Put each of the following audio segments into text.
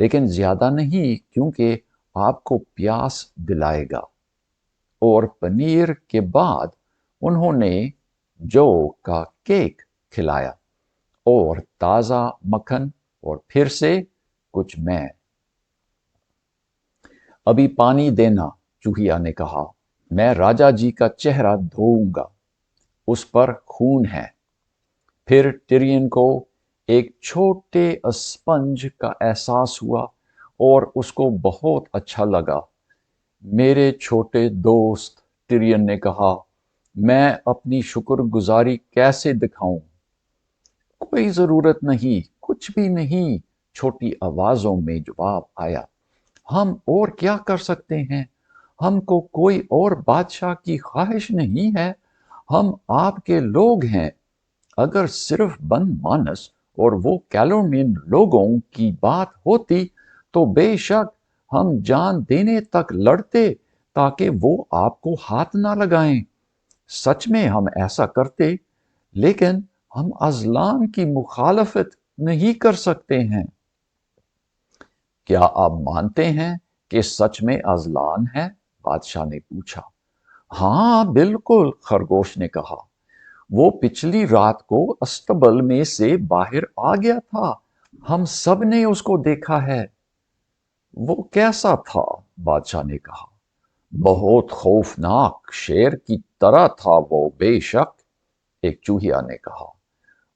لیکن زیادہ نہیں کیونکہ آپ کو پیاس دلائے گا۔ اور پنیر کے بعد انہوں نے جو کا کیک کھلایا اور تازہ مکھن اور پھر سے کچھ میں۔ ابھی پانی دینا، چوہیا نے کہا، میں راجا جی کا چہرہ دھوؤں گا، اس پر خون ہے۔ پھر ٹیرین کو ایک چھوٹے اسپنج کا احساس ہوا اور اس کو بہت اچھا لگا۔ میرے چھوٹے دوست، ٹیرین نے کہا، میں اپنی شکر گزاری کیسے دکھاؤں؟ کوئی ضرورت نہیں، کچھ بھی نہیں، چھوٹی آوازوں میں جواب آیا۔ ہم اور کیا کر سکتے ہیں؟ ہم کو کوئی اور بادشاہ کی خواہش نہیں ہے، ہم آپ کے لوگ ہیں۔ اگر صرف بن مانس اور وہ کیلورمین لوگوں کی بات ہوتی تو بے شک ہم جان دینے تک لڑتے تاکہ وہ آپ کو ہاتھ نہ لگائیں۔ سچ میں ہم ایسا کرتے، لیکن ہم ازلان کی مخالفت نہیں کر سکتے ہیں۔ کیا آپ مانتے ہیں کہ سچ میں ازلان ہے؟ بادشاہ نے پوچھا۔ ہاں بالکل، خرگوش نے کہا، وہ پچھلی رات کو استبل میں سے باہر آ گیا تھا، ہم سب نے اس کو دیکھا ہے۔ وہ کیسا تھا؟ بادشاہ نے کہا۔ بہت خوفناک، شیر کی طرح تھا وہ، بے شک، ایک چوہیا نے کہا۔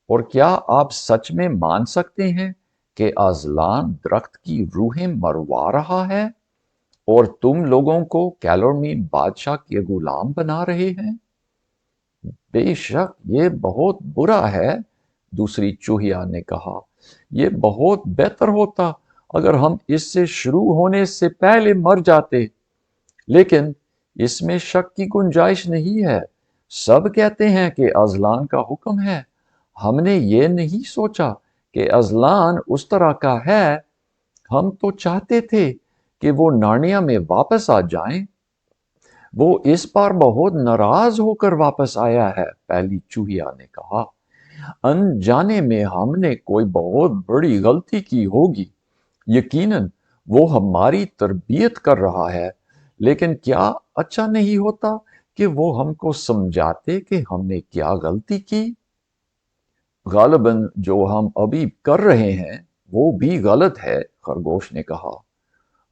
اور کیا آپ سچ میں مان سکتے ہیں کہ ازلان درخت کی روحیں مروا رہا ہے اور تم لوگوں کو کیلورمین بادشاہ کے غلام بنا رہے ہیں؟ بے شک یہ بہت برا ہے، دوسری چوہیا نے کہا۔ یہ بہت بہتر ہوتا اگر ہم اس سے شروع ہونے سے پہلے مر جاتے، لیکن اس میں شک کی گنجائش نہیں ہے۔ سب کہتے ہیں کہ ازلان کا حکم ہے۔ ہم نے یہ نہیں سوچا کہ ازلان اس طرح کا ہے۔ ہم تو چاہتے تھے کہ وہ نارنیا میں واپس آ جائیں۔ وہ اس بار بہت ناراض ہو کر واپس آیا ہے، پہلی چوہیا نے کہا۔ انجانے میں ہم نے کوئی بہت بڑی غلطی کی ہوگی۔ یقیناً وہ ہماری تربیت کر رہا ہے، لیکن کیا اچھا نہیں ہوتا کہ وہ ہم کو سمجھاتے کہ ہم نے کیا غلطی کی؟ غالباً جو ہم ابھی کر رہے ہیں وہ بھی غلط ہے، خرگوش نے کہا۔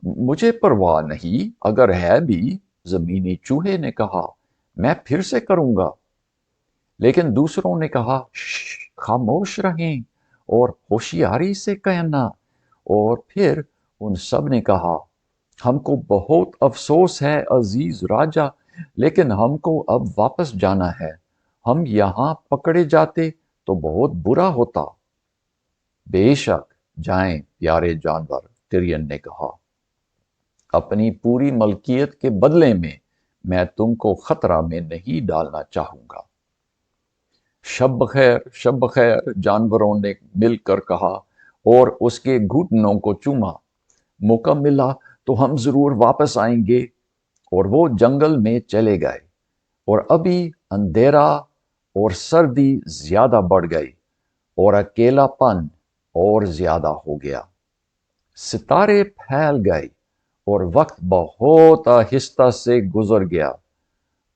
مجھے پرواہ نہیں اگر ہے بھی، زمینی چوہے نے کہا، میں پھر سے کروں گا۔ لیکن دوسروں نے کہا، شش، خاموش رہیں اور ہوشیاری سے کہنا۔ اور پھر ان سب نے کہا، ہم کو بہت افسوس ہے عزیز راجا، لیکن ہم کو اب واپس جانا ہے۔ ہم یہاں پکڑے جاتے تو بہت برا ہوتا۔ بے شک جائیں پیارے جانور، ٹیرین نے کہا۔ اپنی پوری ملکیت کے بدلے میں تم کو خطرہ میں نہیں ڈالنا چاہوں گا۔ شب بخیر، شب بخیر، جانوروں نے مل کر کہا اور اس کے گھٹنوں کو چوما۔ موقع ملا تو ہم ضرور واپس آئیں گے۔ اور وہ جنگل میں چلے گئے، اور ابھی اندھیرا اور سردی زیادہ بڑھ گئی اور اکیلا پن اور زیادہ ہو گیا۔ ستارے پھیل گئے اور وقت بہت آہستہ سے گزر گیا۔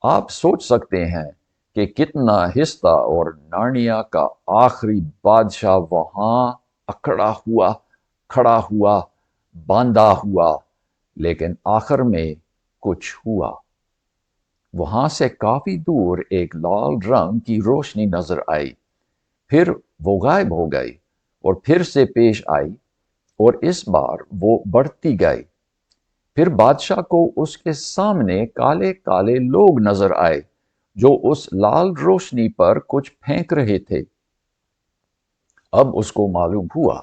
آپ سوچ سکتے ہیں کہ کتنا آہستہ، اور نارنیا کا آخری بادشاہ وہاں کھڑا ہوا، باندھا ہوا، لیکن آخر میں کچھ ہوا۔ وہاں سے کافی دور ایک لال رنگ کی روشنی نظر آئی، پھر وہ غائب ہو گئی اور پھر سے پیش آئی، اور اس بار وہ بڑھتی گئی۔ پھر بادشاہ کو اس کے سامنے کالے کالے لوگ نظر آئے جو اس لال روشنی پر کچھ پھینک رہے تھے۔ اب اس کو معلوم ہوا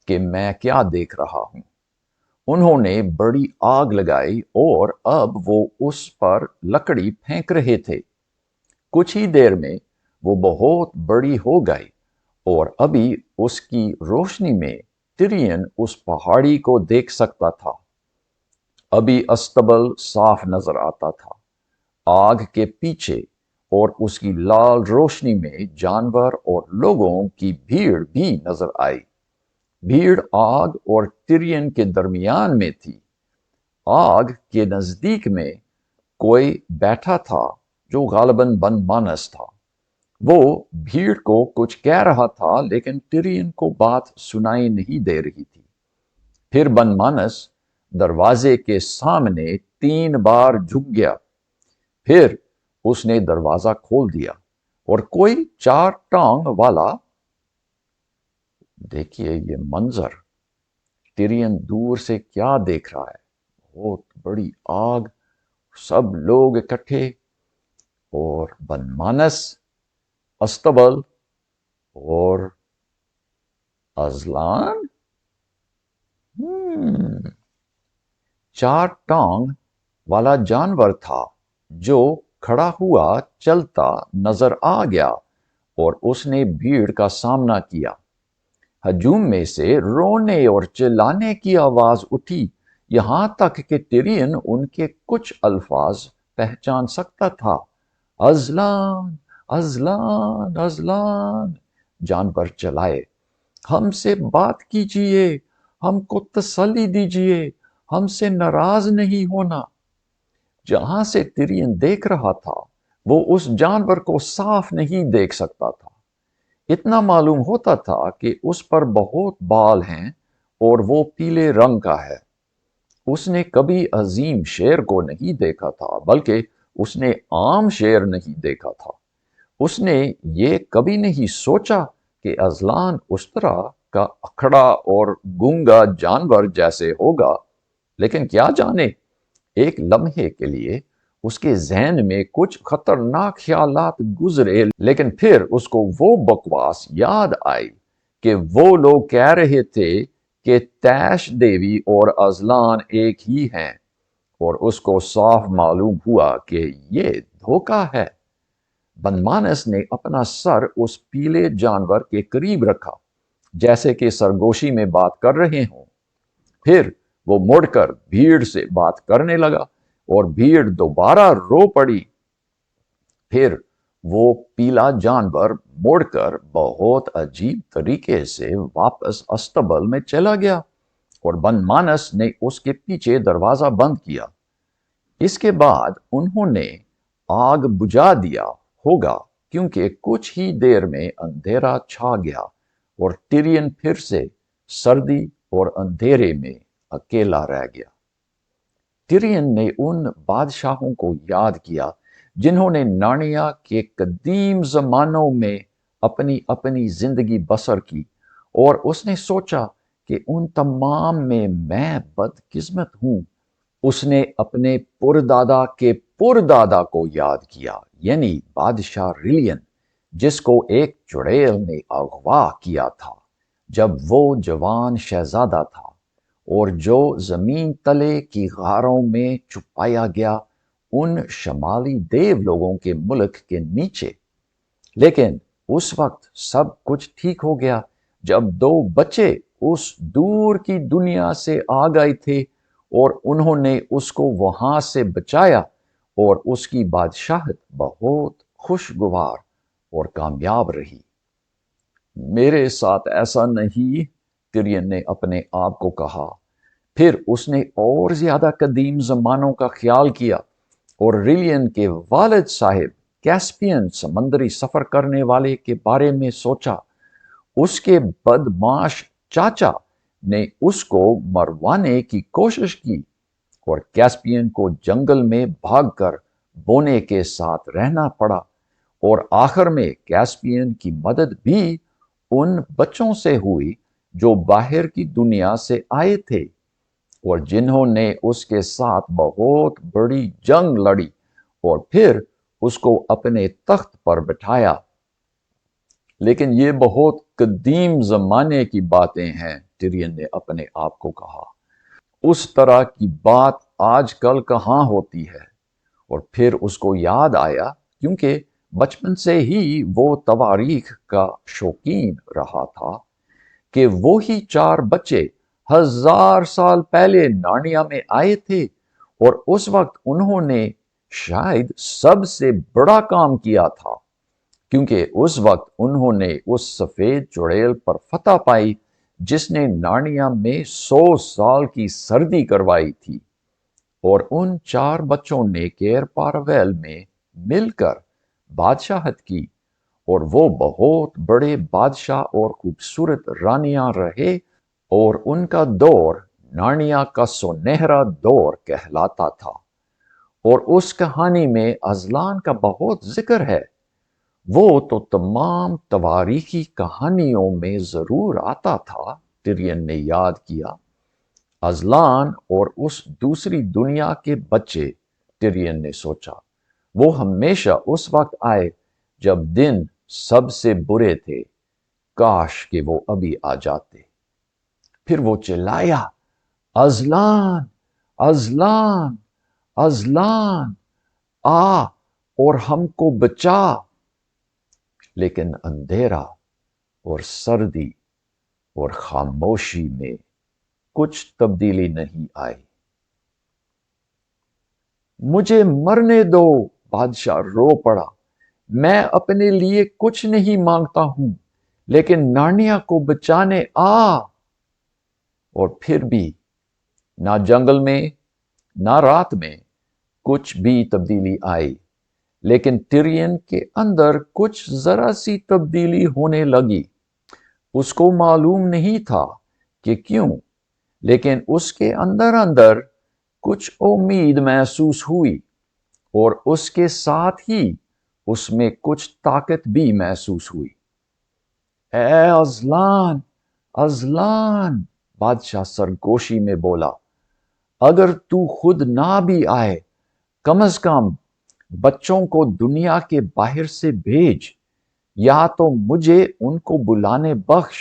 کہ میں کیا دیکھ رہا ہوں۔ انہوں نے بڑی آگ لگائی اور اب وہ اس پر لکڑی پھینک رہے تھے۔ کچھ ہی دیر میں وہ بہت بڑی ہو گئی، اور ابھی اس کی روشنی میں ٹیرین اس پہاڑی کو دیکھ سکتا تھا۔ ابھی استبل صاف نظر آتا تھا۔ آگ کے پیچھے اور اس کی لال روشنی میں جانور اور لوگوں کی بھیڑ بھی نظر آئی۔ بھیڑ آگ اور ٹرین کے درمیان میں تھی۔ آگ کے نزدیک میں کوئی بیٹھا تھا جو غالباً بن مانس تھا۔ وہ بھیڑ کو کچھ کہہ رہا تھا لیکن ٹرین کو بات سنائی نہیں دے رہی تھی۔ پھر بن مانس دروازے کے سامنے 3 بار جھک گیا۔ پھر اس نے دروازہ کھول دیا اور کوئی 4 ٹانگ والا، دیکھیے یہ منظر، ٹرین دور سے کیا دیکھ رہا ہے، بہت بڑی آگ، سب لوگ اکٹھے، اور بن مانس، استبل اور ازلان۔ 4 ٹانگ والا جانور تھا جو کھڑا ہوا چلتا نظر آ گیا اور اس نے بھیڑ کا سامنا کیا۔ ہجوم میں سے رونے اور چلانے کی آواز اٹھی، یہاں تک کہ ٹرین ان کے کچھ الفاظ پہچان سکتا تھا۔ ازلان، ازلان، ازلان، جانور چلائے، ہم سے بات کیجئے، ہم کو تسلی دیجئے، ہم سے ناراض نہیں ہونا۔ جہاں سے ٹرین دیکھ رہا تھا وہ اس جانور کو صاف نہیں دیکھ سکتا تھا۔ اتنا معلوم ہوتا تھا کہ اس پر بہت بال ہیں اور وہ پیلے رنگ کا ہے۔ اس نے کبھی عظیم شیر کو نہیں دیکھا تھا، بلکہ اس نے عام شیر نہیں دیکھا تھا۔ اس نے یہ کبھی نہیں سوچا کہ ازلان اس طرح کا اکھڑا اور گونگا جانور جیسے ہوگا، لیکن کیا جانے، ایک لمحے کے لیے اس کے ذہن میں کچھ خطرناک خیالات گزرے، لیکن پھر اس کو وہ بکواس یاد آئی کہ وہ لوگ کہہ رہے تھے کہ تیش دیوی اور ازلان ایک ہی ہیں، اور اس کو صاف معلوم ہوا کہ یہ دھوکہ ہے۔ بن مانس نے اپنا سر اس پیلے جانور کے قریب رکھا جیسے کہ سرگوشی میں بات کر رہے ہوں۔ پھر وہ مڑ کر بھیڑ سے بات کرنے لگا اور بھیڑ دوبارہ رو پڑی۔ پھر وہ پیلا جانور مڑ کر بہت عجیب طریقے سے واپس استبل میں چلا گیا اور بن مانس نے اس کے پیچھے دروازہ بند کیا۔ اس کے بعد انہوں نے آگ بجھا دیا ہوگا کیونکہ کچھ ہی دیر میں اندھیرا چھا گیا اور ٹرین پھر سے سردی اور اندھیرے میں اکیلا رہ گیا۔ ٹرین نے ان بادشاہوں کو یاد کیا جنہوں نے نارنیا کے قدیم زمانوں میں اپنی اپنی زندگی بسر کی، اور اس نے سوچا کہ ان تمام میں میں بدقسمت ہوں۔ اس نے اپنے پردادا کے پردادا کو یاد کیا، یعنی بادشاہ ریلین، جس کو ایک چڑیل نے اغوا کیا تھا جب وہ جوان شہزادہ تھا، اور جو زمین تلے کی غاروں میں چھپایا گیا ان شمالی دیو لوگوں کے ملک کے نیچے۔ لیکن اس وقت سب کچھ ٹھیک ہو گیا جب 2 بچے اس دور کی دنیا سے آ گئے تھے اور انہوں نے اس کو وہاں سے بچایا، اور اس کی بادشاہت بہت خوشگوار اور کامیاب رہی۔ میرے ساتھ ایسا نہیں، ٹرین نے اپنے آپ کو کہا۔ پھر اس نے اور زیادہ قدیم زمانوں کا خیال کیا اور ریلین کے والد صاحب کیسپین سمندری سفر کرنے والے کے بارے میں سوچا۔ اس کے بدمعاش چاچا نے اس کو مروانے کی کوشش کی اور کیسپین کو جنگل میں بھاگ کر بونے کے ساتھ رہنا پڑا، اور آخر میں کیسپین کی مدد بھی ان بچوں سے ہوئی جو باہر کی دنیا سے آئے تھے اور جنہوں نے اس کے ساتھ بہت بڑی جنگ لڑی اور پھر اس کو اپنے تخت پر بٹھایا۔ لیکن یہ بہت قدیم زمانے کی باتیں ہیں، ٹرین نے اپنے آپ کو کہا۔ اس طرح کی بات آج کل کہاں ہوتی ہے؟ اور پھر اس کو یاد آیا، کیونکہ بچپن سے ہی وہ تواریخ کا شوقین رہا تھا، کہ وہی 4 بچے 1000 سال پہلے نارنیا میں آئے تھے، اور اس وقت انہوں نے شاید سب سے بڑا کام کیا تھا، کیونکہ اس وقت انہوں نے اس سفید چڑیل پر فتح پائی جس نے نارنیا میں 100 سال کی سردی کروائی تھی، اور ان 4 بچوں نے کیر پارویل میں مل کر بادشاہت کی، اور وہ بہت بڑے بادشاہ اور خوبصورت رانیاں رہے، اور ان کا دور نارنیا کا سنہرا دور کہلاتا تھا۔ اور اس کہانی میں ازلان کا بہت ذکر ہے۔ وہ تو تمام تواریخی کہانیوں میں ضرور آتا تھا، ٹیرین نے یاد کیا۔ ازلان اور اس دوسری دنیا کے بچے، ٹیرین نے سوچا، وہ ہمیشہ اس وقت آئے جب دن سب سے برے تھے، کاش کہ وہ ابھی آ جاتے۔ پھر وہ چلایا، ازلان، ازلان، ازلان، آ اور ہم کو بچا۔ لیکن اندھیرا اور سردی اور خاموشی میں کچھ تبدیلی نہیں آئی۔ مجھے مرنے دو، بادشاہ رو پڑا۔ میں اپنے لیے کچھ نہیں مانگتا ہوں، لیکن نارنیا کو بچانے آ۔ اور پھر بھی نہ جنگل میں نہ رات میں کچھ بھی تبدیلی آئی، لیکن ٹیرین کے اندر کچھ ذرا سی تبدیلی ہونے لگی۔ اس کو معلوم نہیں تھا کہ کیوں، لیکن اس کے اندر اندر کچھ امید محسوس ہوئی، اور اس کے ساتھ ہی اس میں کچھ طاقت بھی محسوس ہوئی۔ اے ازلان، ازلان، بادشاہ سرگوشی میں بولا، اگر تو خود نہ بھی آئے، کم از کم بچوں کو دنیا کے باہر سے بھیج، یا تو مجھے ان کو بلانے بخش۔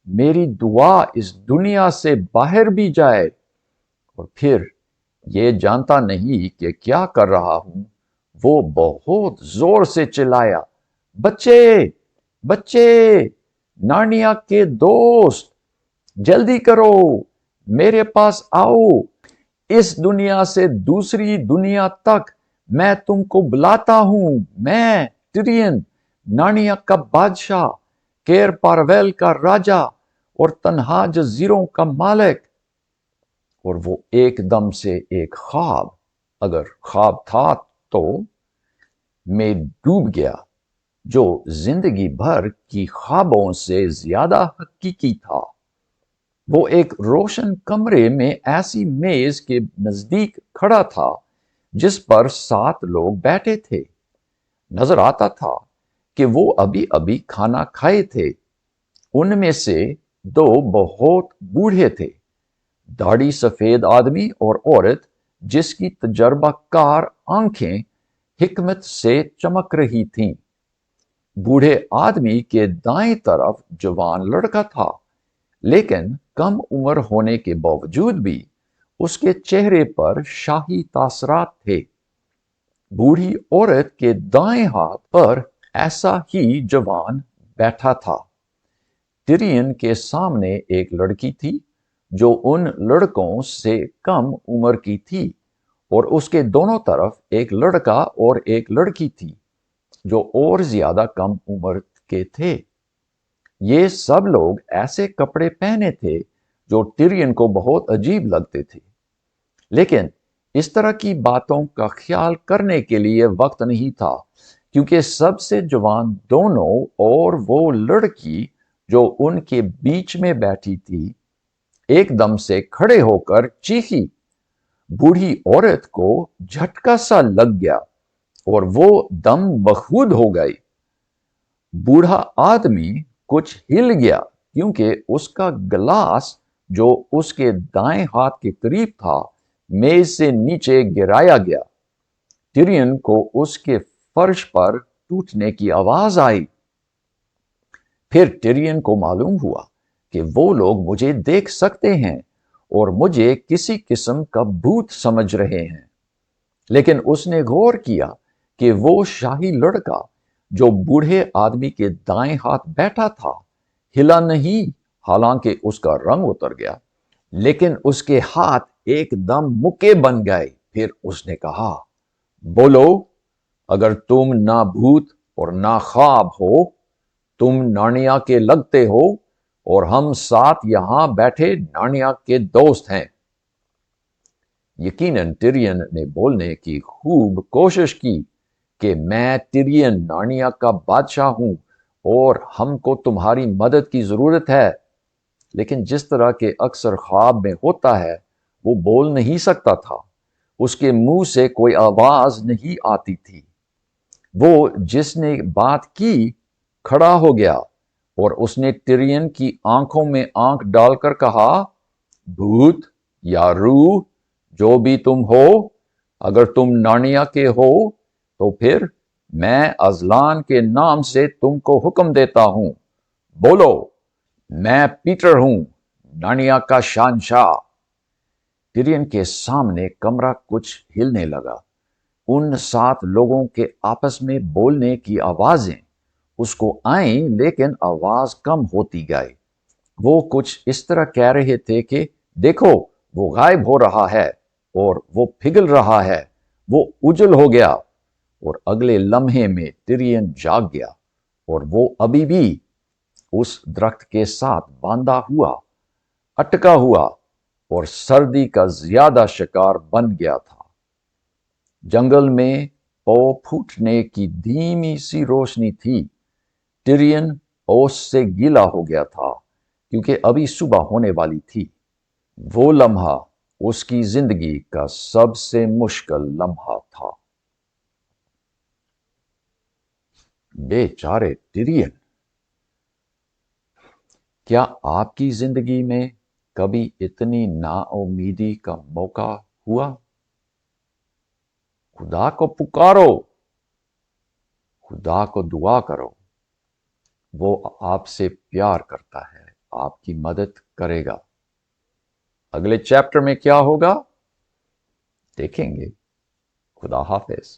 میری دعا اس دنیا سے باہر بھی جائے۔ اور پھر یہ جانتا نہیں کہ کیا کر رہا ہوں، وہ بہت زور سے چلایا، بچے، بچے، نارنیا کے دوست، جلدی کرو، میرے پاس آؤ۔ اس دنیا سے دوسری دنیا تک میں تم کو بلاتا ہوں۔ میں ٹیرین، نارنیا کا بادشاہ، کیر پارویل کا راجا اور تنہا جزیروں کا مالک۔ اور وہ ایک دم سے ایک خواب، اگر خواب تھا تو، میں ڈوب گیا، جو زندگی بھر کی خوابوں سے زیادہ حقیقی تھا۔ وہ ایک روشن کمرے میں ایسی میز کے نزدیک کھڑا تھا جس پر 7 لوگ بیٹھے تھے۔ نظر آتا تھا کہ وہ ابھی ابھی کھانا کھائے تھے۔ ان میں سے 2 بہت بوڑھے تھے، داڑھی سفید آدمی اور عورت جس کی تجربہ کار آنکھیں حکمت سے چمک رہی تھیں۔ بوڑھے آدمی کے دائیں طرف جوان لڑکا تھا، لیکن کم عمر ہونے کے باوجود بھی اس کے چہرے پر شاہی تاثرات تھے۔ بوڑھی عورت کے دائیں ہاتھ پر ایسا ہی جوان بیٹھا تھا۔ ٹیرین کے سامنے ایک لڑکی تھی جو ان لڑکوں سے کم عمر کی تھی، اور اس کے دونوں طرف ایک لڑکا اور ایک لڑکی تھی جو اور زیادہ کم عمر کے تھے۔ یہ سب لوگ ایسے کپڑے پہنے تھے جو ٹیرین کو بہت عجیب لگتے تھے، لیکن اس طرح کی باتوں کا خیال کرنے کے لیے وقت نہیں تھا، کیونکہ سب سے جوان دونوں اور وہ لڑکی جو ان کے بیچ میں بیٹھی تھی ایک دم سے کھڑے ہو کر چیخی۔ بوڑھی عورت کو جھٹکا سا لگ گیا اور وہ دم بخود ہو گئی۔ بوڑھا آدمی کچھ ہل گیا کیونکہ اس کا گلاس جو اس کے دائیں ہاتھ کے قریب تھا میز سے نیچے گرایا گیا۔ ٹیرین کو اس کے فرش پر ٹوٹنے کی آواز آئی۔ پھر ٹیرین کو معلوم ہوا کہ وہ لوگ مجھے دیکھ سکتے ہیں اور مجھے کسی قسم کا بھوت سمجھ رہے ہیں، لیکن اس نے غور کیا کہ وہ شاہی لڑکا جو بوڑھے آدمی کے دائیں ہاتھ بیٹھا تھا ہلا نہیں، حالانکہ اس کا رنگ اتر گیا، لیکن اس کے ہاتھ ایک دم مکے بن گئے۔ پھر اس نے کہا، بولو، اگر تم نہ بھوت اور نہ خواب ہو، تم نارنیا کے لگتے ہو اور ہم ساتھ یہاں بیٹھے نارنیا کے دوست ہیں۔ یقیناً ٹیرین نے بولنے کی خوب کوشش کی کہ میں ٹیرین نارنیا کا بادشاہ ہوں اور ہم کو تمہاری مدد کی ضرورت ہے، لیکن جس طرح کے اکثر خواب میں ہوتا ہے وہ بول نہیں سکتا تھا، اس کے منہ سے کوئی آواز نہیں آتی تھی۔ وہ جس نے بات کی کھڑا ہو گیا اور اس نے ٹیرین کی آنکھوں میں آنکھ ڈال کر کہا، بھوت یا روح جو بھی تم ہو، اگر تم نارنیا کے ہو تو پھر میں ازلان کے نام سے تم کو حکم دیتا ہوں، بولو، میں پیٹر ہوں، نارنیا کا شہنشاہ۔ ٹیرین کے سامنے کمرہ کچھ ہلنے لگا۔ ان 7 لوگوں کے آپس میں بولنے کی آوازیں اس کو آئیں، لیکن آواز کم ہوتی گئی۔ وہ کچھ اس طرح کہہ رہے تھے کہ دیکھو وہ غائب ہو رہا ہے اور وہ پگھل رہا ہے، وہ اجل ہو گیا۔ اور اگلے لمحے میں ٹیرین جاگ گیا اور وہ ابھی بھی اس درخت کے ساتھ باندھا ہوا، اٹکا ہوا اور سردی کا زیادہ شکار بن گیا تھا۔ جنگل میں پو پھوٹنے کی دھیمی سی روشنی تھی۔ ٹیرین اوس سے گیلا ہو گیا تھا کیونکہ ابھی صبح ہونے والی تھی۔ وہ لمحہ اس کی زندگی کا سب سے مشکل لمحہ تھا۔ بے چارے ٹیرین، کیا آپ کی زندگی میں کبھی اتنی نا امیدی کا موقع ہوا؟ خدا کو پکارو، خدا کو دعا کرو، وہ آپ سے پیار کرتا ہے، آپ کی مدد کرے گا۔ اگلے چیپٹر میں کیا ہوگا دیکھیں گے۔ خدا حافظ۔